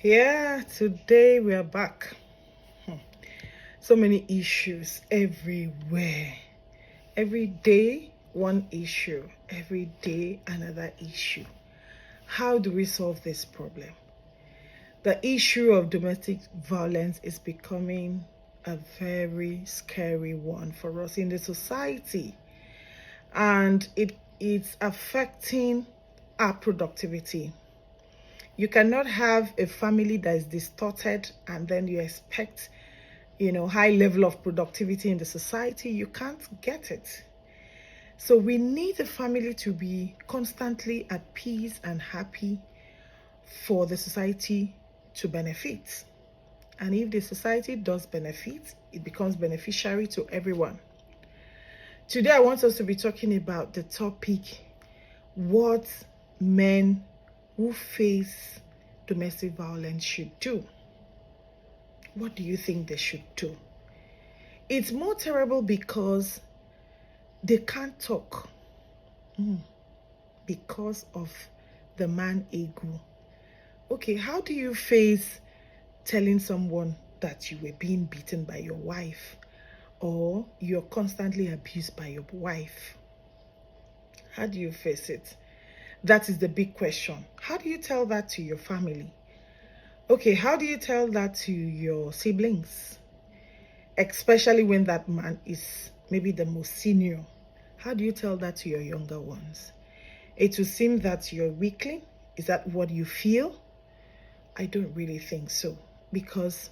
Yeah, today we are back. So many issues everywhere. Every day, one issue. Every day, another issue. How do we solve this problem? The issue of domestic violence is becoming a very scary one for us in the society, and it's affecting our productivity. You cannot have a family that is distorted and then you expect high level of productivity in the society. You can't get it. So we need the family to be constantly at peace and happy for the society to benefit. And if the society does benefit, it becomes beneficiary to everyone. Today I want us to be talking about the topic: what men who face domestic violence should do. What do you think they should do? It's more terrible because they can't talk because of the man ego. Okay, how do you face telling someone that you were being beaten by your wife or you're constantly abused by your wife? How do you face it? That is the big question. How do you tell that to your family? Okay, how do you tell that to your siblings? Especially when that man is maybe the most senior. How do you tell that to your younger ones? It will seem that you're weakling. Is that what you feel? I don't really think so, because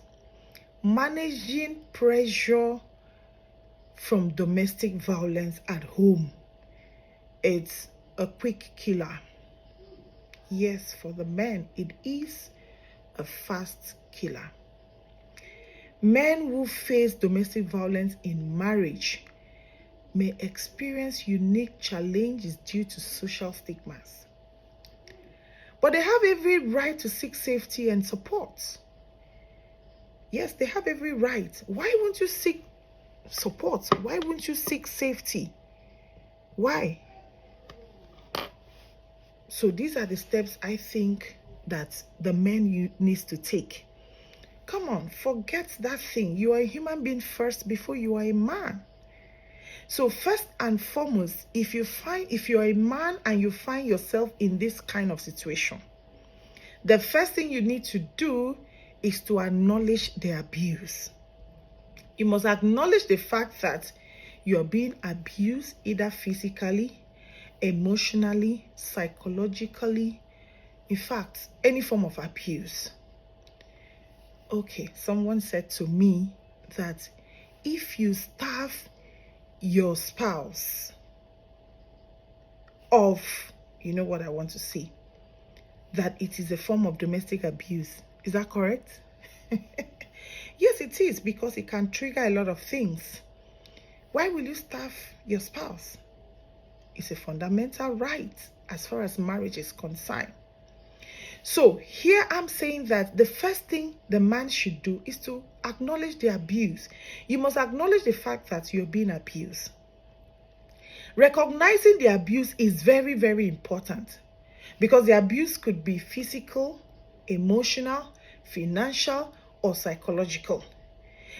managing pressure from domestic violence at home, it's a quick killer. Yes, for the men, it is a fast killer. Men who face domestic violence in marriage may experience unique challenges due to social stigmas. But they have every right to seek safety and support. Yes, they have every right. Why won't you seek support? Why won't you seek safety? Why? So these are the steps I think that the men needs to take. Come on, forget that thing. You are a human being first before you are a man. So first and foremost, if you're a man and you find yourself in this kind of situation, the first thing you need to do is to acknowledge the abuse. You must acknowledge the fact that you're being abused, either physically, emotionally, psychologically, in fact, any form of abuse. Okay, someone said to me that if you starve your spouse of, you know what I want to say, that it is a form of domestic abuse. Is that correct? Yes, it is, because it can trigger a lot of things. Why will you starve your spouse? It's a fundamental right as far as marriage is concerned. So here I'm saying that the first thing the man should do is to acknowledge the abuse. You must acknowledge the fact that you're being abused. Recognizing the abuse is very, very important, because the abuse could be physical, emotional, financial, or psychological.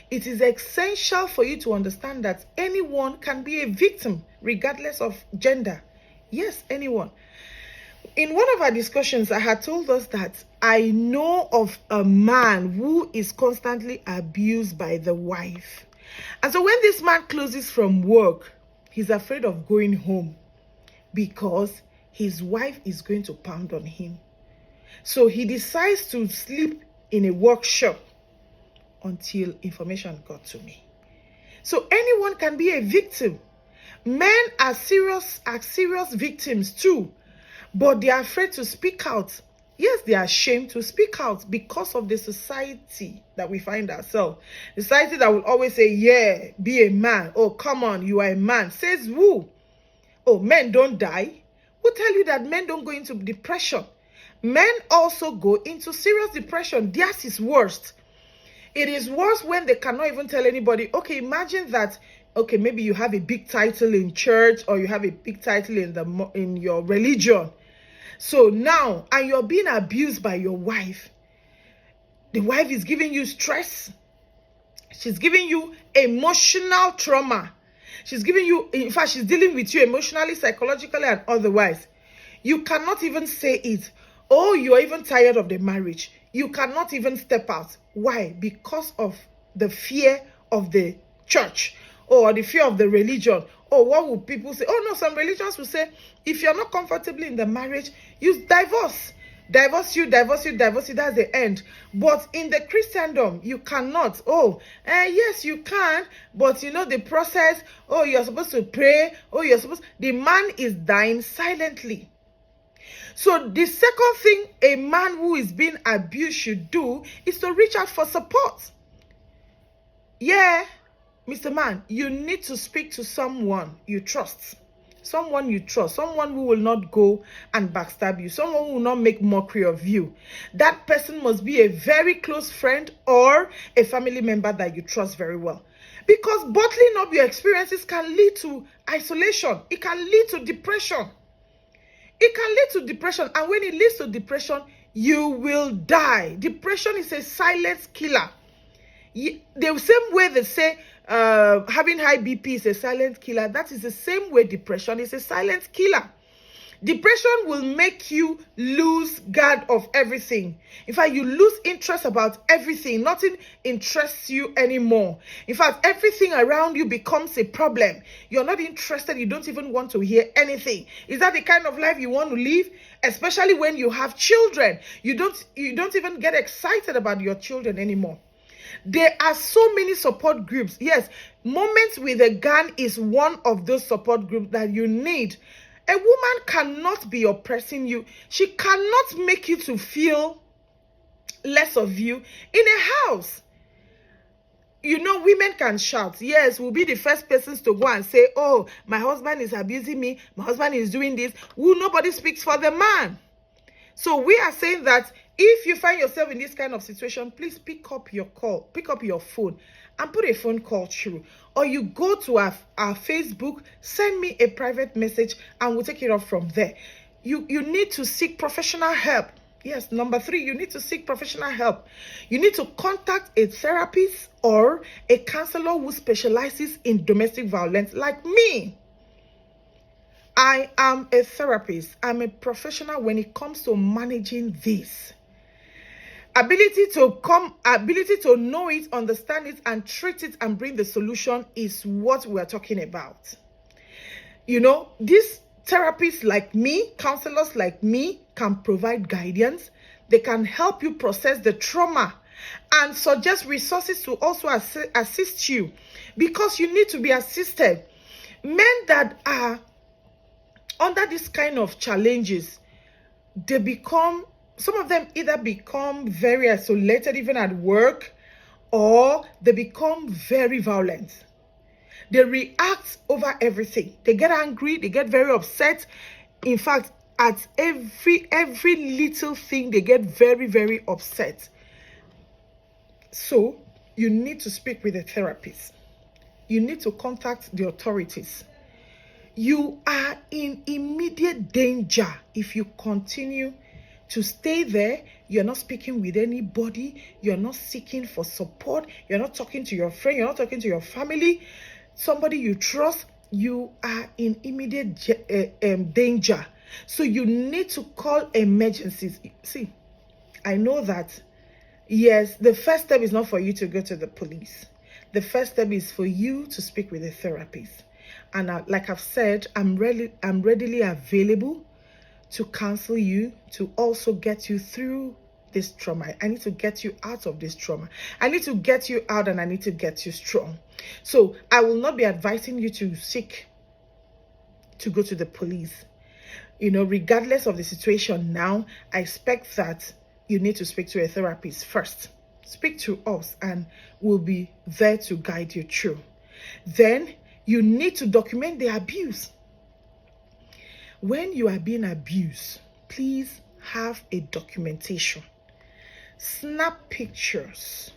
It is essential for you to understand that anyone can be a victim regardless of gender. Yes, anyone. In one of our discussions, I had told us that I know of a man who is constantly abused by the wife. And so when this man closes from work, he's afraid of going home because his wife is going to pound on him. So he decides to sleep in a workshop until information got to me. So anyone can be a victim. Men are serious victims too, but they are afraid to speak out. Yes, they are ashamed to speak out because of the society that we find ourselves. The society that will always say, yeah, be a man. Oh, come on, you are a man. Says who? Oh, men don't die. Who tell you that men don't go into depression? Men also go into serious depression. Theirs is worst. It is worse when they cannot even tell anybody. Okay, imagine that. Okay, maybe you have a big title in church, or you have a big title in your religion. So now, and you're being abused by your wife. The wife is giving you stress. She's giving you emotional trauma. She's giving you, in fact, she's dealing with you emotionally, psychologically, and otherwise. You cannot even say it. Oh, you're even tired of the marriage. You cannot even step out. Why? Because of the fear of the church, or the fear of the religion. Or what will people say? Oh no, some religions will say, if you're not comfortable in the marriage, you divorce. Divorce you, that's the end. But in the Christendom, you cannot. Yes, you can, but you know the process. Oh, you're supposed to pray. The man is dying silently. So the second thing a man who is being abused should do is to reach out for support. Yeah, Mr. Man, you need to speak to someone you trust. Someone you trust, someone who will not go and backstab you, someone who will not make mockery of you. That person must be a very close friend or a family member that you trust very well. Because bottling up your experiences can lead to isolation. It can lead to depression. It can lead to depression. And when it leads to depression, you will die. Depression is a silent killer. The same way they say having high BP is a silent killer, that is the same way depression is a silent killer. Depression will make you lose guard of everything. In fact, you lose interest about everything. Nothing interests you anymore. In fact, everything around you becomes a problem. You're not interested. You don't even want to hear anything. Is that the kind of life you want to live? Especially when you have children. You don't even get excited about your children anymore. There are so many support groups. Yes, Moments with a Gun is one of those support groups that you need. A woman cannot be oppressing you. She cannot make you to feel less of you in a house. You know, women can shout. Yes, we'll be the first persons to go and say, oh, my husband is abusing me. My husband is doing this. Nobody speaks for the man. So we are saying that if you find yourself in this kind of situation, please pick up your call, pick up your phone and put a phone call through. Or you go to our Facebook, send me a private message and we'll take it off from there. You need to seek professional help. Yes, number 3, you need to seek professional help. You need to contact a therapist or a counselor who specializes in domestic violence like me. I am a therapist. I'm a professional when it comes to managing this. Ability to know it, understand it, and treat it and bring the solution is what we're talking about. You know, these therapists like me, counselors like me can provide guidance. They can help you process the trauma and suggest resources to also assist you, because you need to be assisted. Men that are under this kind of challenges, some of them either become very isolated even at work, or they become very violent. They react over everything. They get angry, they get very upset. In fact, at every little thing, they get very, very upset. So you need to speak with a therapist. You need to contact the authorities. You are in immediate danger if you continue to stay there. You're not speaking with anybody. You're not seeking for support. You're not talking to your friend. You're not talking to your family, somebody you trust. You are in immediate danger. So you need to call emergencies. See, I know that, yes, the first step is not for you to go to the police. The first step is for you to speak with a therapist. And like I've said, I'm readily available to counsel you, to also get you through this trauma. I need to get you out of this trauma. I need to get you out, and I need to get you strong. So I will not be advising you to go to the police. You know, regardless of the situation now, I expect that you need to speak to a therapist first. Speak to us and we'll be there to guide you through. Then you need to document the abuse. When you are being abused, please have a documentation. Snap pictures.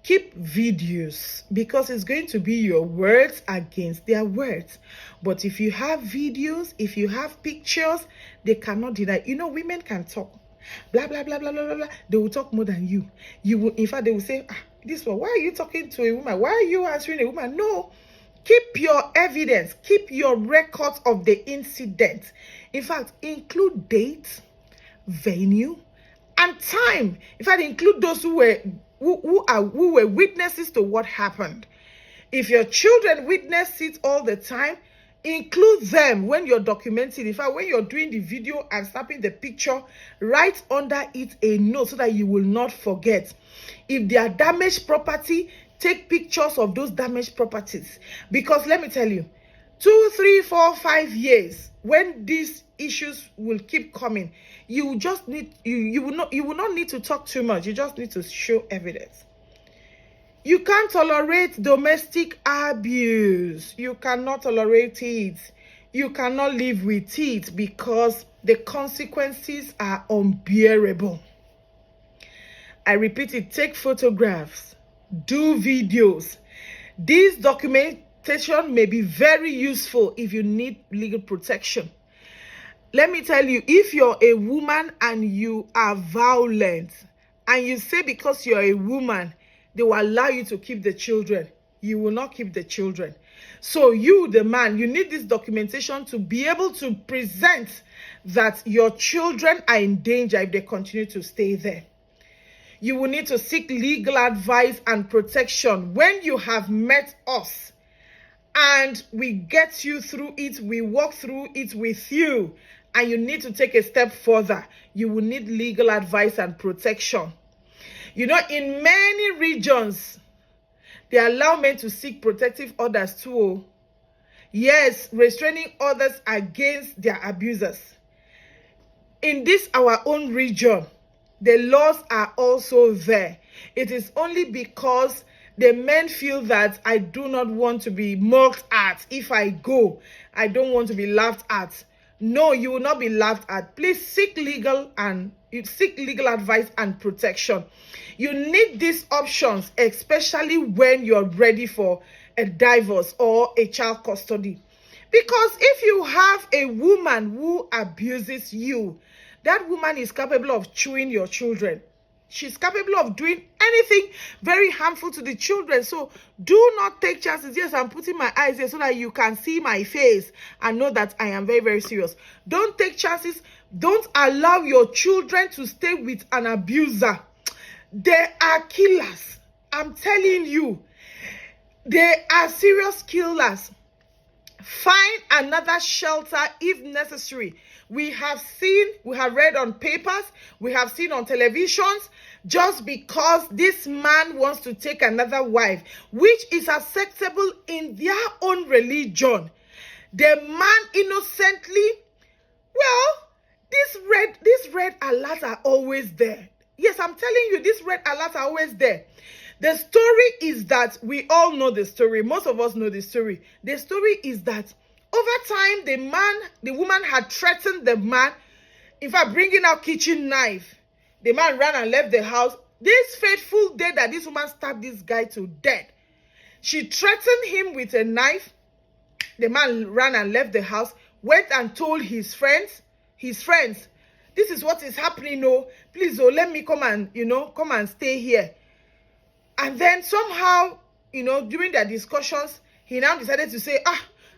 Keep videos, because it's going to be your words against their words. But if you have videos, if you have pictures, they cannot deny. You know, women can talk. blah, blah, blah, blah, blah, blah, blah. They will talk more than you. You will, in fact, they will say, this one, why are you talking to a woman? Why are you answering a woman? No. Keep your evidence. Keep your records of the incident. In fact, include date, venue, and time. In fact, include those who were witnesses to what happened. If your children witness it all the time, include them when you're documenting. In fact, when you're doing the video and snapping the picture, write under it a note so that you will not forget. If there are damaged property, take pictures of those damaged properties. Because let me tell you, 2, 3, 4, 5 years, when these issues will keep coming, you just need you will not need to talk too much. You just need to show evidence. You can't tolerate domestic abuse. You cannot tolerate it. You cannot live with it because the consequences are unbearable. I repeat it, take photographs, do videos. This documentation may be very useful if you need legal protection. Let me tell you, if you're a woman and you are violent, and you say because you're a woman, they will allow you to keep the children, you will not keep the children. So you, the man, you need this documentation to be able to present that your children are in danger if they continue to stay there. You will need to seek legal advice and protection. When you have met us and we get you through it, we walk through it with you, and you need to take a step further, you will need legal advice and protection. You know, in many regions, they allow men to seek protective orders too. Yes, restraining others against their abusers. In this, our own region, the laws are also there. It is only because the men feel that I do not want to be mocked at. If I go, I don't want to be laughed at. No, you will not be laughed at. Please seek legal advice and protection. You need these options, especially when you're ready for a divorce or a child custody. Because if you have a woman who abuses you, that woman is capable of chewing your children. She's capable of doing anything very harmful to the children. So do not take chances. Yes, I'm putting my eyes here so that you can see my face and know that I am very, very serious. Don't take chances. Don't allow your children to stay with an abuser. They are killers. I'm telling you, they are serious killers. Find another shelter if necessary. We have read on papers, we have seen on televisions, just because this man wants to take another wife, which is acceptable in their own religion. The man innocently, well, these red alerts are always there. Yes, I'm telling you, these red alerts are always there. The story is that we all know the story. Most of us know the story. The story is that over time, the woman had threatened the man. In fact, bringing out kitchen knife. The man ran and left the house. This fateful day that this woman stabbed this guy to death, she threatened him with a knife. The man ran and left the house, went and told his friends, this is what is happening. Oh, please, oh, let me come and stay here. And then somehow, during their discussions, he now decided to say,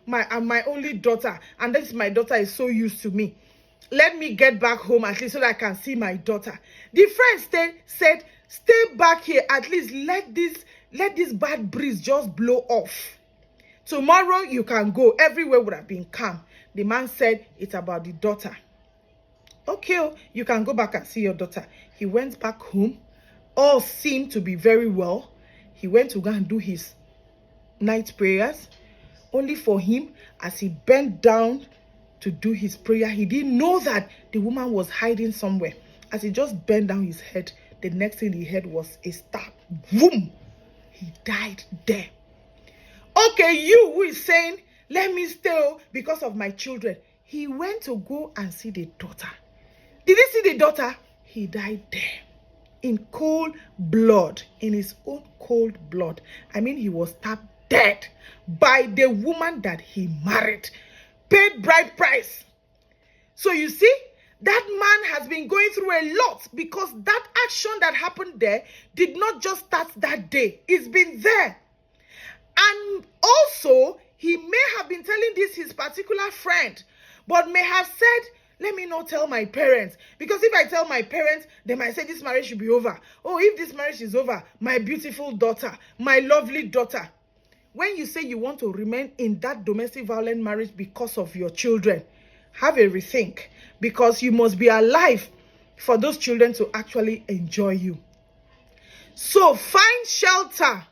I'm my only daughter, and my daughter is so used to me. Let me get back home at least so that I can see my daughter. The friend said, stay back here, at least let this bad breeze just blow off. Tomorrow you can go. Everywhere would have been calm. The man said, it's about the daughter. Okay, you can go back and see your daughter. He went back home. All seemed to be very well. He went to go and do his night prayers. Only for him, as he bent down to do his prayer, he didn't know that the woman was hiding somewhere. As he just bent down his head, the next thing he heard was a stab. Boom! He died there. Okay, you who is saying, let me stay because of my children. He went to go and see the daughter. Did he see the daughter? He died there. In cold blood. In his own cold blood. I mean, he was stabbed dead by the woman that he married. Paid bride price. So you see, that man has been going through a lot, because that action that happened there did not just start that day. It's been there. And also, he may have been telling this his particular friend, but may have said, let me not tell my parents, because if I tell my parents, they might say this marriage should be over. Oh, if this marriage is over, my beautiful daughter, my lovely daughter. When you say you want to remain in that domestic violent marriage because of your children, have a rethink, because you must be alive for those children to actually enjoy you. So find shelter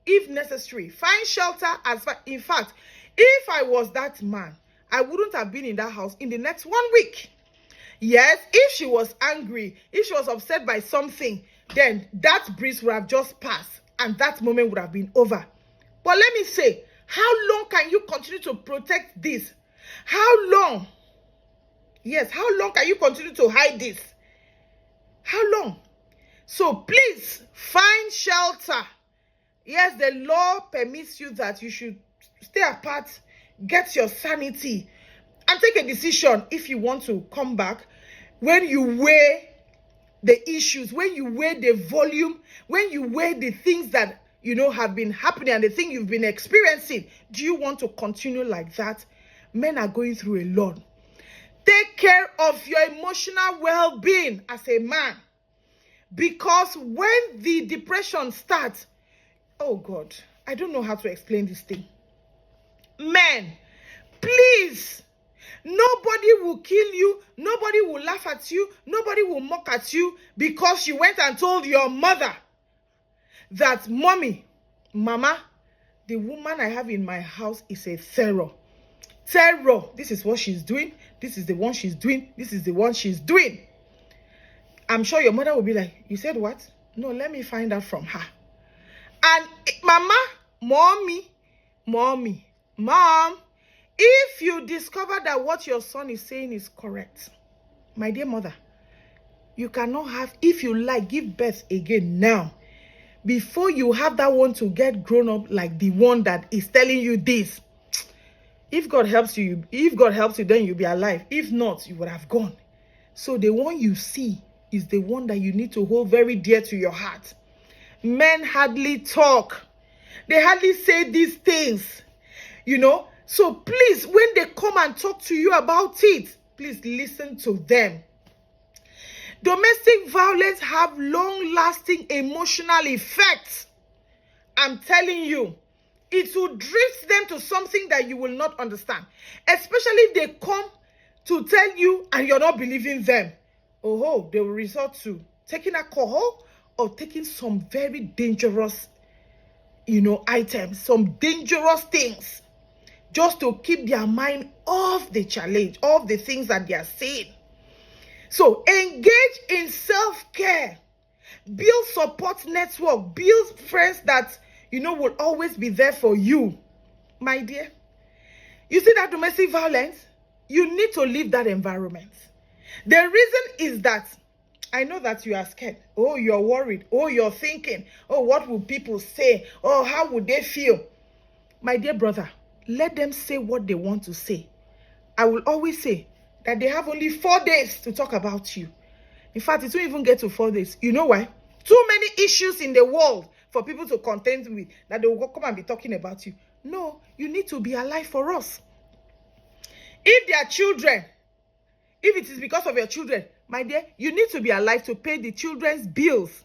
if necessary. Find shelter in fact, if I was that man, I wouldn't have been in that house in the next 1 week. Yes, if she was angry, if she was upset by something, then that breeze would have just passed and that moment would have been over. But let me say, how long can you continue to protect this? How long? Yes, how long can you continue to hide this? How long? So please find shelter. Yes, the law permits you that you should stay apart, get your sanity, and take a decision if you want to come back. When you weigh the issues, when you weigh the volume, when you weigh the things that have been happening and the thing you've been experiencing, do you want to continue like that? Men are going through a lot. Take care of your emotional well-being as a man, because when the depression starts, oh God, I don't know how to explain this thing. Men, please, nobody will kill you, nobody will laugh at you, nobody will mock at you because you went and told your mother that, mommy, mama, the woman I have in my house is a terror. Terror. This is what she's doing. This is the one she's doing. This is the one she's doing. I'm sure your mother will be like, you said what? No, let me find out from her. And mama, mommy, mom, if you discover that what your son is saying is correct, my dear mother, you cannot have, if you like, give birth again now, before you have that one to get grown up like the one that is telling you this. If God helps you, then you'll be alive. If not, you would have gone. So the one you see is the one that you need to hold very dear to your heart. Men hardly talk. They hardly say these things, So please, when they come and talk to you about it, please listen to them. Domestic violence have long-lasting emotional effects. I'm telling you, it will drift them to something that you will not understand. Especially if they come to tell you and you're not believing them. Oh, they will resort to taking alcohol or taking some very dangerous, items, some dangerous things, just to keep their mind off the challenge, off the things that they are saying. So engage in self-care, build support network, build friends that, will always be there for you. My dear, you see that domestic violence, you need to leave that environment. The reason is that I know that you are scared. Oh, you're worried. Oh, you're thinking, oh, what will people say? Oh, how would they feel? My dear brother, let them say what they want to say. I will always say that they have only 4 days to talk about you. In fact, it won't even get to 4 days. You know why? Too many issues in the world for people to contend with that they will come and be talking about you. No, you need to be alive for us. If they are children, if it is because of your children, my dear, you need to be alive to pay the children's bills.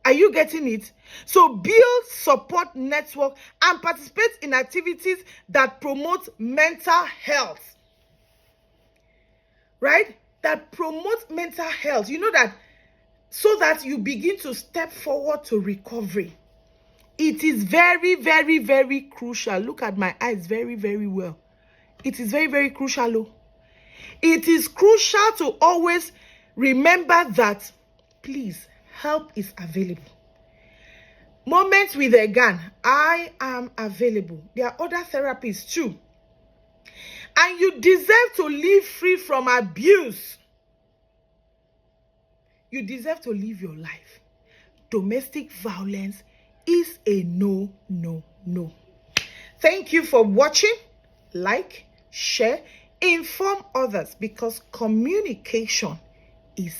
Are you getting it? So build support network and participate in activities that promote mental health. Right? That promote mental health. You know that, so that you begin to step forward to recovery. It is very, very, very crucial. Look at my eyes very, very well. It is very, very crucial. It is crucial to always remember that, please, help is available. Moments with a gun, I am available. There are other therapists too. And you deserve to live free from abuse. You deserve to live your life. Domestic violence is a no, no, no. Thank you for watching. Like, share. Inform others because communication is